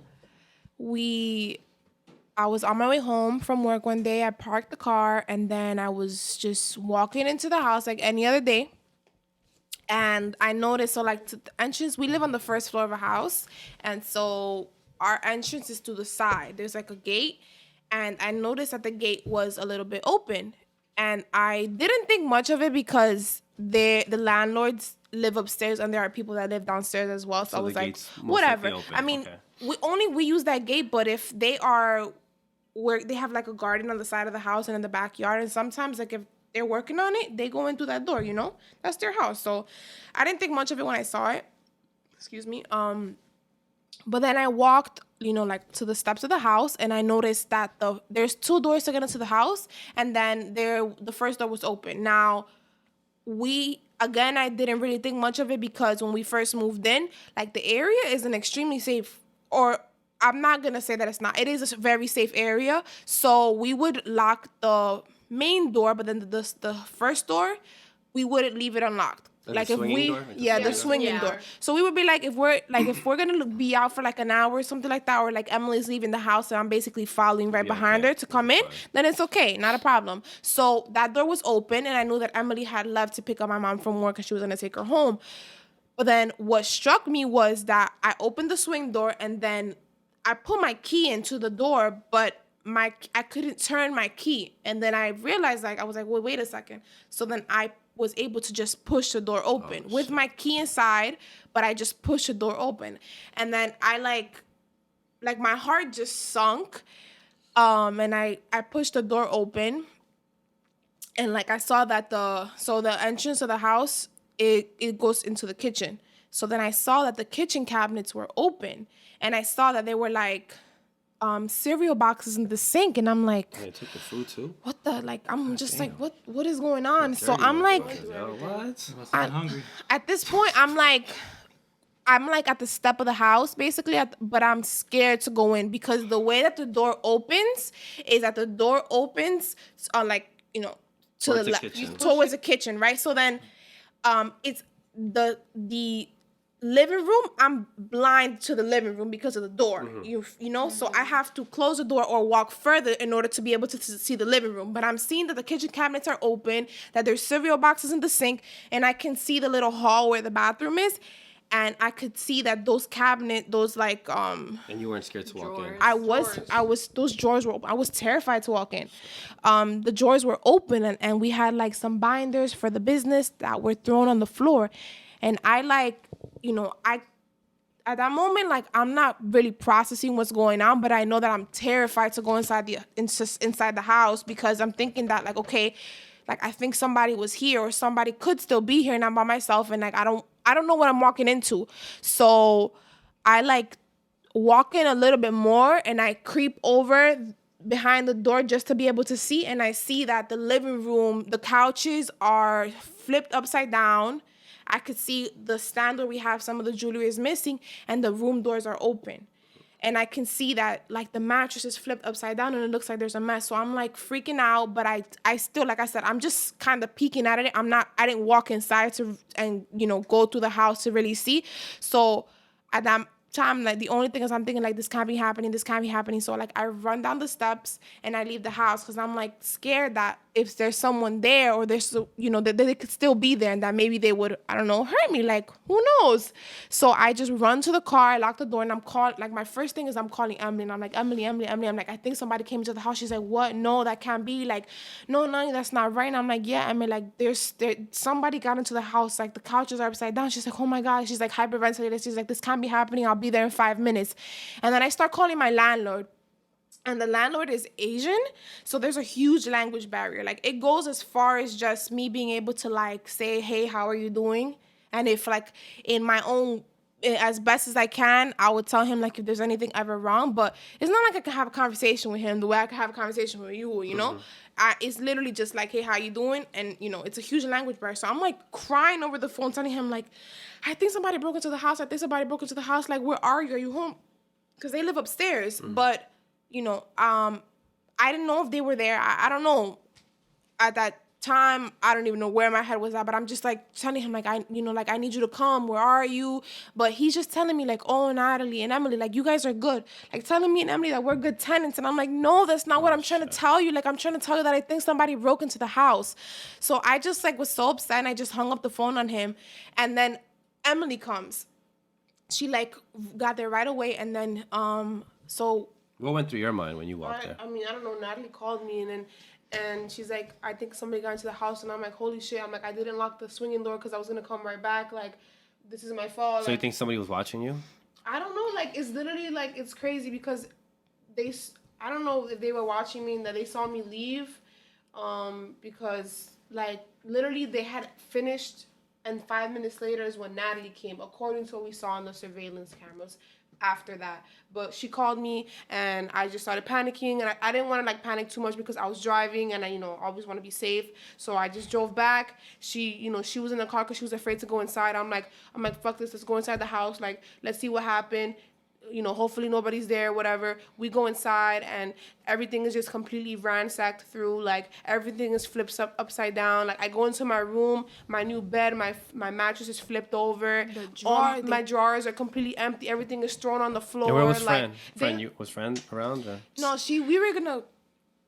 I was on my way home from work one day. I parked the car, and then I was just walking into the house like any other day. And I noticed, so like to the entrance, we live on the first floor of a house. And so our entrance is to the side. There's like a gate. And I noticed that the gate was a little bit open. And I didn't think much of it because the landlords live upstairs and there are people that live downstairs as well. So I the was like, gate's most whatever. likely open. I mean, Okay. we use that gate, but if they are where they have like a garden on the side of the house and in the backyard, and sometimes like if they're working on it, they go in through that door, you know? That's their house. So I didn't think much of it when I saw it. Excuse me. But then I walked, like to the steps of the house, and I noticed that there's two doors to get into the house, and then the first door was open. Now, I didn't really think much of it because when we first moved in, like the area isn't extremely safe, or I'm not gonna say that it's not. It is a very safe area. So we would lock the main door, but then the first door, we wouldn't leave it unlocked. Like the swinging door? Like the the swinging Yeah. door. So we would be like, if we're gonna be out for like an hour or something like that, or like Emily's leaving the house and I'm basically following right behind okay. her to come in, Fine. then it's okay, not a problem. So that door was open, and I knew that Emily had left to pick up my mom from work because she was gonna take her home. But then what struck me was that I opened the swing door, and then I put my key into the door, but I couldn't turn my key. And then I realized, I was like, well, wait a second. So then I was able to just push the door open with my key inside, but I just pushed the door open. And then I like my heart just sunk. And I pushed the door open, and like I saw that the entrance of the house, it goes into the kitchen. So then I saw that the kitchen cabinets were open, and I saw that there were like cereal boxes in the sink, and I'm like, They took the food too. what the, like, I'm just like, what is going on? So I'm like, Yo, what? Must have been hungry. at this point, I'm like at the step of the house, basically, but I'm scared to go in because the way that the door opens is that the door opens on to Towards the the left, kitchen. towards the kitchen, right? So then, it's the living room. I'm blind to the living room because of the door. Mm-hmm. So I have to close the door or walk further in order to be able to see the living room. But I'm seeing that the kitchen cabinets are open, that there's cereal boxes in the sink, and I can see the little hall where the bathroom is, and I could see that those And you weren't scared to walk in. those drawers were open. I was terrified to walk in. The drawers were open, and we had like some binders for the business that were thrown on the floor. And I at that moment, like, I'm not really processing what's going on, but I know that I'm terrified to go inside the house because I'm thinking that, like, okay, like, I think somebody was here or somebody could still be here and I'm by myself, and like I don't know what I'm walking into. So I like walk in a little bit more and I creep over behind the door just to be able to see, and I see that the living room, the couches are flipped upside down. I could see the stand where we have some of the jewelry is missing, and the room doors are open. And I can see that like the mattress is flipped upside down and it looks like there's a mess. So I'm like freaking out, but I still, like I said, I'm just kind of peeking at it. I didn't walk inside and go through the house to really see. So time, like the only thing is I'm thinking like this can't be happening, this can't be happening. So like I run down the steps and I leave the house because I'm like scared that if there's someone there or there's, you know, that they could still be there and that maybe they would, I don't know, hurt me. Like who knows? So I just run to the car, I lock the door, and I'm calling. Like my first thing is I'm calling Emily, and I'm like, Emily. I'm like, I think somebody came into the house. She's like, what? No, that can't be. Like, no, that's not right. And I'm like, yeah, Emily. Like there's somebody got into the house. Like the couches are upside down. She's like, oh my god. She's like hyperventilated. She's like, this can't be happening. I'll be there in 5 minutes. And then I start calling my landlord. And the landlord is Asian, so there's a huge language barrier. Like it goes as far as just me being able to like say, hey, how are you doing? And if like in my own, as best as I can, I would tell him like if there's anything ever wrong. But it's not like I can have a conversation with him the way I can have a conversation with you, you know? It's literally just like, hey, how you doing? And, you know, it's a huge language barrier. So I'm like crying over the phone, telling him like, I think somebody broke into the house. Like, where are you? Are you home? Because they live upstairs. But, you know, I didn't know if they were there. I don't know. At that time, I don't even know where my head was at, but I'm just like telling him like, I need you to come. Where are you? But he's just telling me like, oh, Natalie and Emily, like you guys are good. Like telling me and Emily that we're good tenants. And I'm like, no, that's not what I'm trying to tell you. Like I'm trying to tell you that I think somebody broke into the house. So I just like was so upset and I just hung up the phone on him. And then Emily comes. She like got there right away. And then, so. What went through your mind when you walked there? I mean, I don't know. Natalie called me and she's like, I think somebody got into the house. And I'm like, holy shit. I'm like, I didn't lock the swinging door because I was going to come right back. Like, this is my fault. So like, you think somebody was watching you? I don't know. Like, it's literally like, it's crazy because I don't know if they were watching me and that they saw me leave. Because like, literally they had finished and 5 minutes later is when Natalie came, according to what we saw on the surveillance cameras. After that, but she called me and I just started panicking, and I didn't want to like panic too much because I was driving and I, you know, always want to be safe. So I just drove back. She was in the car because she was afraid to go inside. I'm like, fuck this, let's go inside the house. Like, let's see what happened. You know, hopefully nobody's there, whatever. We go inside and everything is just completely ransacked through. Like everything is flipped upside down. Like I go into my room, my new bed, my mattress is flipped over. All my drawers are completely empty. Everything is thrown on the floor. And where was like, Fran? Was Fran around? Or? No, we were gonna.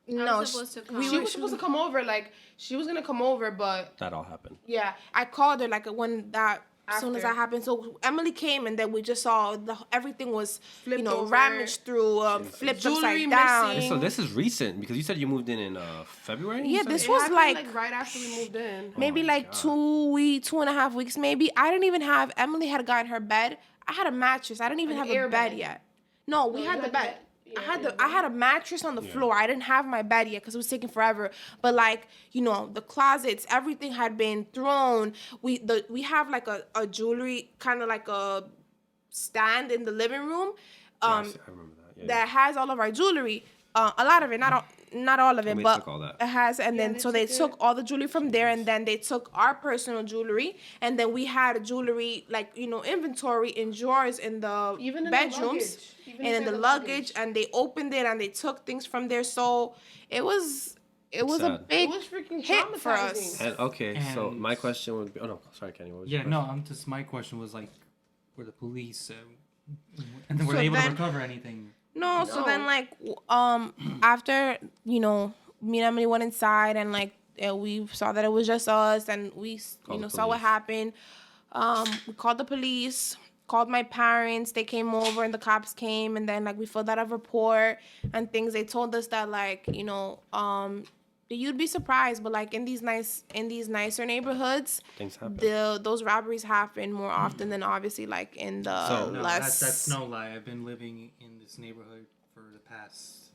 No, she was supposed to come over. Like she was gonna come over, but That all happened. yeah, I called her like when that. As soon as After. that happened, so Emily came and then we just saw everything was Flipped over. rummaged through, flipped Jewelry upside down. missing. So this is recent because you said you moved in February? Yeah, you said? this it was happened, like right after we moved in. maybe Oh my like God. 2.5 weeks maybe. I didn't even have, Emily had gotten her bed. I had a mattress. I didn't even An have a air bed bed. yet. No, we No, had you the had bed. the- yeah, I had a mattress on the floor. I didn't have my bed yet because it was taking forever. But like, you know, the closets, everything had been thrown. We have like a jewelry kind of like a stand in the living room. Yes, I remember that. Yeah, That has all of our jewelry. A lot of it, not all of it, they but took all that. it has. And then so they took all the jewelry from there, and then they took our personal jewelry, and then we had jewelry like, you know, inventory in drawers in the Even in the bedrooms luggage. Even and in inside the the luggage, luggage. and they opened it and they took things from there. So it was a Sad. big It was freaking hit for us. traumatizing. And okay, so And- my question would be. Oh no, sorry, Kenny. What was Yeah, your no, question? my question was like, were the police, and then were So they able then- to recover anything? No, so then like after, you know, me and Emily went inside and like we saw that it was just us and we Called the saw what police. happened. We called the police, called my parents, they came over and the cops came, and then like we filled out a report and things. They told us that like, you know, you'd be surprised, but like in these nicer neighborhoods, Things happen. those robberies happen more often than obviously like in the So- No, less that's no lie. I've been living in this neighborhood for the past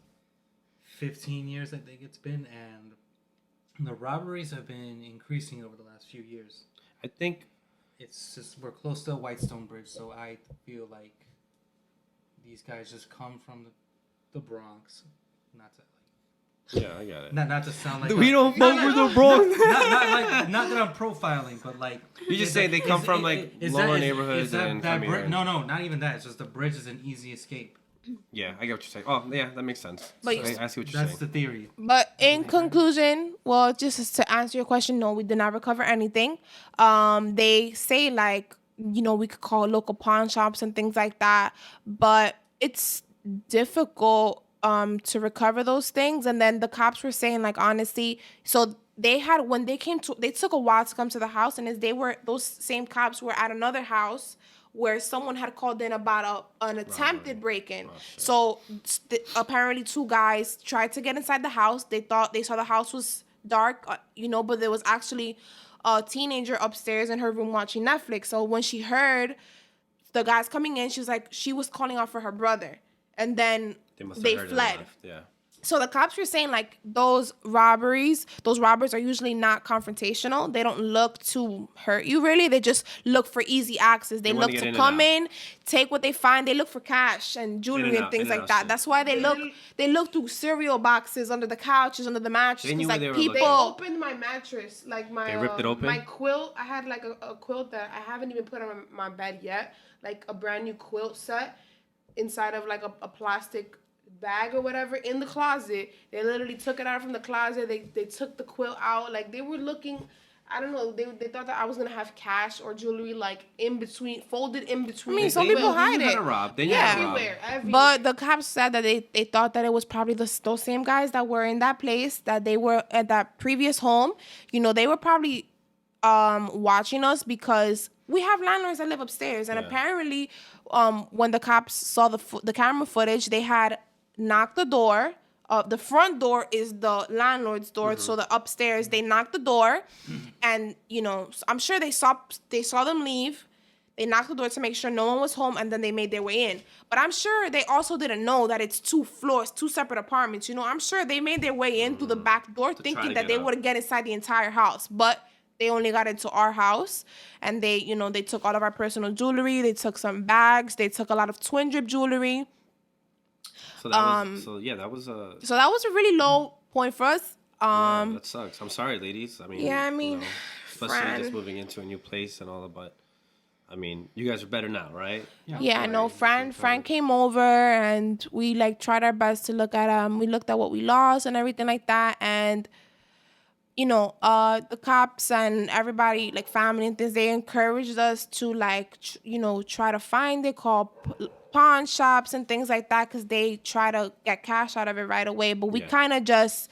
15 years, I think it's been, and the robberies have been increasing over the last few years. I think It's just we're close to the Whitestone Bridge, so I feel like these guys just come from the Bronx. Not to yeah, I got it. not to sound like We don't fuck with the Bronx. not that I'm profiling, but like You just say they come from, like, lower neighborhoods and Premier no, not even that. It's just the bridge is an easy escape. Yeah, I get what you're saying. Oh, yeah, that makes sense. But- I see what you're That's saying. the theory. But in conclusion, well, just to answer your question, no, we did not recover anything. They say like we could call local pawn shops and things like that. But it's difficult to recover those things. And then the cops were saying, like, honestly, so they took a while to come to the house, and those same cops were at another house where someone had called in about an attempted break-in. So apparently 2 guys tried to get inside the house. They thought they saw the house was dark, but there was actually a teenager upstairs in her room watching Netflix. So when she heard the guys coming in, she was calling out for her brother. And then they fled. Yeah. So the cops were saying, like, those robbers are usually not confrontational. They don't look to hurt you, really. They just look for easy access. They look to come in, take what they find. They look for cash and jewelry and things like that. That's why they look through cereal boxes, under the couches, under the mattress. They knew where they were looking. They opened my mattress, like They ripped it open? my quilt. I had like a quilt that I haven't even put on my bed yet, like a brand new quilt set inside of like a plastic bag or whatever in the closet. They literally took it out from the closet. They took the quilt out. Like, they were looking, I don't know, they thought that I was gonna have cash or jewelry, like, folded in between. I mean, some people hide it. Everywhere. But the cops said that they thought that it was probably those same guys that were in that place, that they were at that previous home. They were probably watching us, because we have landlords that live upstairs, and apparently when the cops saw the camera footage, they had knocked the door. The front door is the landlord's door, so the upstairs, they knocked the door, and I'm sure they saw them leave. They knocked the door to make sure no one was home, and then they made their way in. But I'm sure they also didn't know that it's 2 floors, 2 separate apartments. I'm sure they made their way in through the back door, thinking that they would get inside the entire house, but they only got into our house, and they took all of our personal jewelry. They took some bags. They took a lot of twin drip jewelry. So that was a. So that was a really low point for us. That sucks. I'm sorry, ladies. Especially Fran, just moving into a new place and all that, but I mean, you guys are better now, right? Yeah, no. Fran came over, and we tried our best to look at we looked at what we lost and everything like that, and the cops and everybody, like family and things, they encouraged us to try to find it, call pawn shops and things like that, because they try to get cash out of it right away. But we kind of just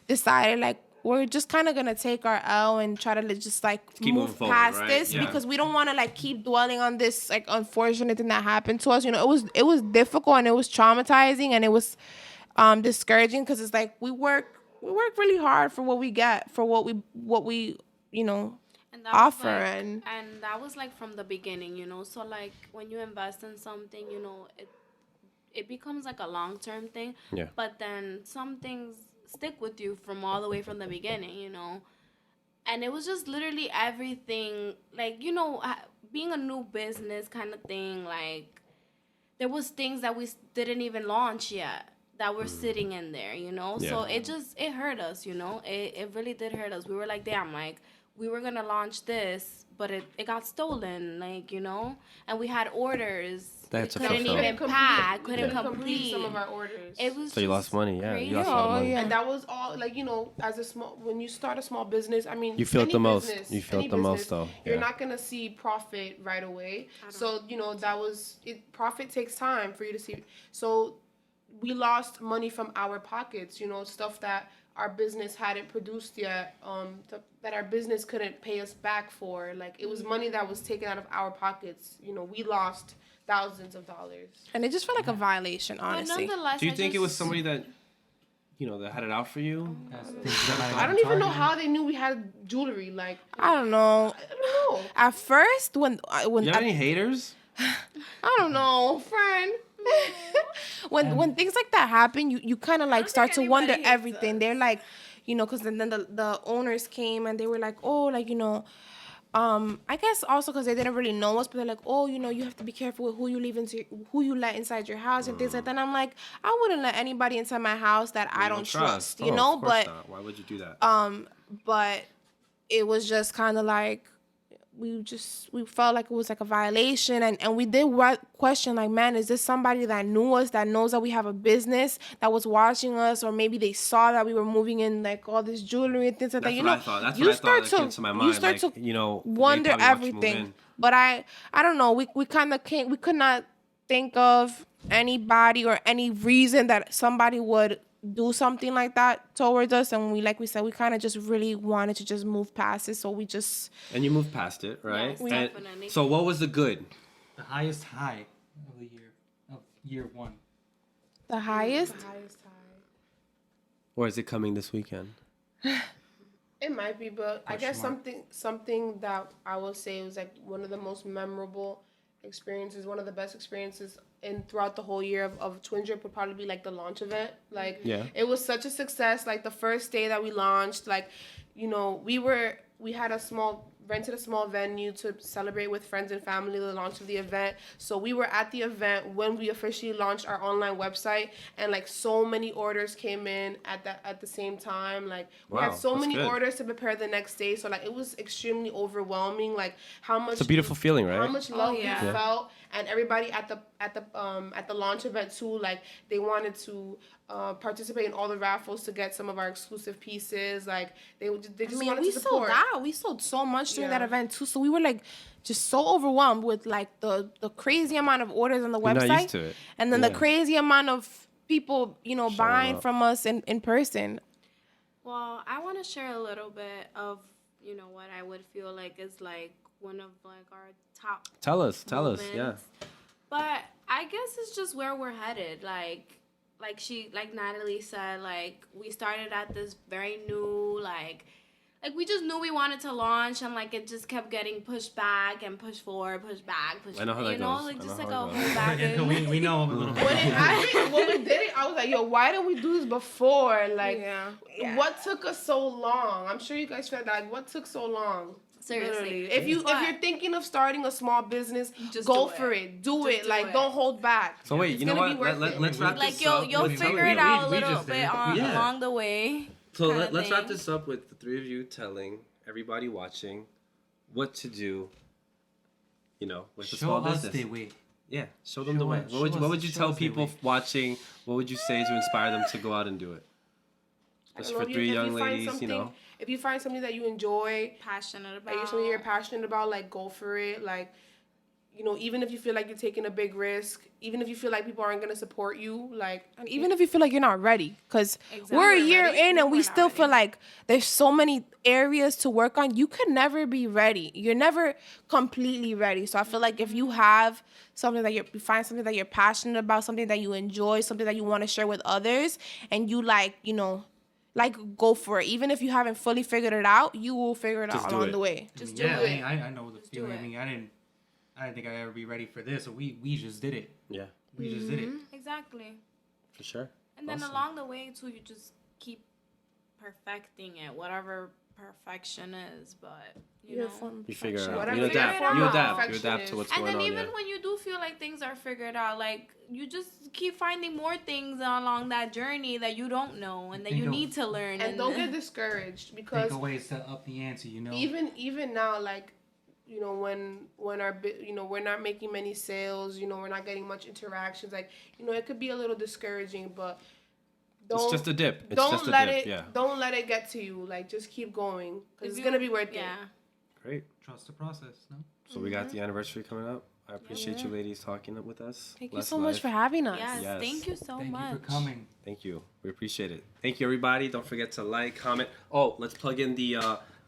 decided, we're just kind of gonna take our L and try to just keep move forward, past right? this, because we don't want to keep dwelling on this unfortunate thing that happened to us. It was difficult, and it was traumatizing, and it was discouraging, because it's we work really hard for what we get, for what we and that offer, was and that was from the beginning, so when you invest in something, it becomes a long-term thing, but then some things stick with you from all the way from the beginning, and it was just literally everything, being a new business kind of thing, there was things that we didn't even launch yet that were sitting in there, so it hurt us, it really did hurt us. We were damn, we were gonna launch this, but it got stolen, and we had orders. Couldn't even pack, couldn't complete some of our orders. It was so you lost money, crazy. You lost a lot of money. And that was all when you start a small business, I mean, you feel it the most. You feel it the most, though. You're not gonna see profit right away. So that was it. Profit takes time for you to see. So we lost money from our pockets, stuff that our business hadn't produced yet, that our business couldn't pay us back for. It was money that was taken out of our pockets. We lost thousands of dollars. And it just felt like a violation, honestly. Nonetheless, do you think it was somebody that, that had it out for you? I don't even know how they knew we had jewelry. I don't know. At first, when you have any haters? I don't know, friend. when things like that happen, you kind of start to wonder everything. They're because then the owners came, and they were I guess also because they didn't really know us, but they're you have to be careful with who you let inside your house and things like that. And I'm I wouldn't let anybody inside my house that I don't trust, Of course but not. Why would you do that? But it was just kind of we felt like it was a violation, and we did question man, is this somebody that knew us, that knows that we have a business, that was watching us, or maybe they saw that we were moving in all this jewelry and things like that. That's what I thought. That's what I thought that came to my mind. You start to wonder everything. But I don't know. We kind of can't. We could not think of anybody or any reason that somebody would do something like that towards us, and like we said, we kind of just really wanted to just move past it. So we just And you moved past it, right? Yes, And definitely. so what was the good? The highest high of the year, of year one. the highest. Highest high. Or is it coming this weekend? It might be, but I guess Question something that I will say was like one of the most memorable experiences, one of the best experiences in throughout the whole year of Twin Drip would probably be like the launch event. Like Yeah. it was such a success. Like the first day that we launched, like, you know, we had rented a small venue to celebrate with friends and family the launch of the event. So we were at the event when we officially launched our online website, and like so many orders came in at the same time. Like we Wow, had so that's many good. orders to prepare the next day. So like it was extremely overwhelming. Like how much It's a beautiful feeling, right? how much love yeah. we Yeah. felt, and everybody at the launch event too. Like they wanted to participate in all the raffles to get some of our exclusive pieces. Like they just wanted we to support. sold out. We sold so much during that Yeah. event too. So we were like just so overwhelmed with like the crazy amount of orders on the You're website, not used to it. and then the Yeah. crazy amount of people, you know, buying up. from us in person. Well, I want to share a little bit of, you know, what I would feel like is like one of like our top Tell us, yeah. moments. But I guess it's just where we're headed. Like Natalie said, like we started at this very new, like we just knew we wanted to launch, and like it just kept getting pushed back and pushed forward, pushed back, pushed. I know how that you know, goes. like I just know like how a it whole goes. back. Yeah, we know a little bit. When we did it, I was like, yo, why didn't we do this before? Like, Yeah. what took us so long? I'm sure you guys felt that. Like, what took so long? Seriously. Literally. If But- you're thinking of starting a small business, Just go do for it. it. Do Just it. do Like, it. don't hold back. So wait, It's you know gonna what? be worth it. Let's wrap Like this you'll up. you'll with- figure we- it out a we little just did bit it. on, Yeah. along the way. So kinda let's wrap thing. this up with the three of you telling everybody watching what to do. You know, with the Show small us business. the way. Yeah, show them the Show way. us- What would you show tell us the people way. watching? What would you say to inspire them to go out and do it? I Just don't for know, if three you young find ladies, you something- know. If you find something that you enjoy, Passionate that about. you're passionate about, like, go for it. Like, you know, even if you feel like you're taking a big risk, even if you feel like people aren't gonna support you, like, And even if you feel like you're not ready, because Exactly. we're a We're year ready. in and We're we not still feel ready. like there's so many areas to work on. You could never be ready. You're never completely ready. So I feel like if you have something that you find something that you're passionate about, something that you enjoy, something that you want to share with others, and you like, you know, like go for it. Even if you haven't fully figured it out, you will figure it Just out do along it. the way. Just Yeah, do I it. mean, I know the Just do feeling. I it. mean, I didn't think I'd ever be ready for this. So we just did it. Yeah, We just did it. Exactly. for sure. And then Awesome. along the way too, you just keep perfecting it, whatever perfection is. But you know. You figure it out. Whatever You your adapt. form You of adapt. You perfection adapt is. to what's And going then on. even Yeah. when you do feel like things are figured out, like you just keep finding more things along that journey that you don't know and that you Think of- need to learn. and don't get discouraged, because Takeaways to up the ante, you know. even now, like, you know, when our you know, we're not making many sales, you know, we're not getting much interactions, like, you know, it could be a little discouraging, but don't It's just a dip. It's don't just a let dip. it Yeah. don't let it get to you. Like, just keep going, because If it's gonna you- be worth Yeah. it. Great. Trust the process. No. So we got the anniversary coming up. I appreciate you ladies talking with us. Thank you Less so much life. for having us. Yes, Yes. thank you so Thank much. you for coming. Thank you. We appreciate it. Thank you, everybody. Don't forget to like, comment. Oh, let's plug in the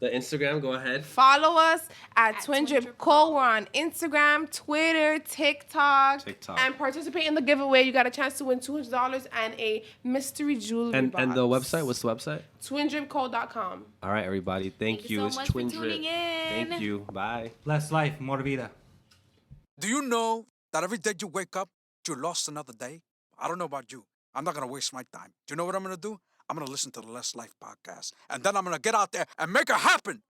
Instagram. Go ahead. Follow us at At Twin Twin Drip Drip Co. We're on Instagram, Twitter, TikTok. And participate in the giveaway. You got a chance to win $200 and a mystery jewelry and box. and the website. What's the website? twindripco.com. All right, everybody. Thank you. so It's much for Twin Drip. tuning in. Thank you. Bye. Bless life, more vida. Do you know that every day you wake up, you lost another day? I don't know about you. I'm not going to waste my time. Do you know what I'm going to do? I'm going to listen to the Less Life podcast. And then I'm going to get out there and make it happen.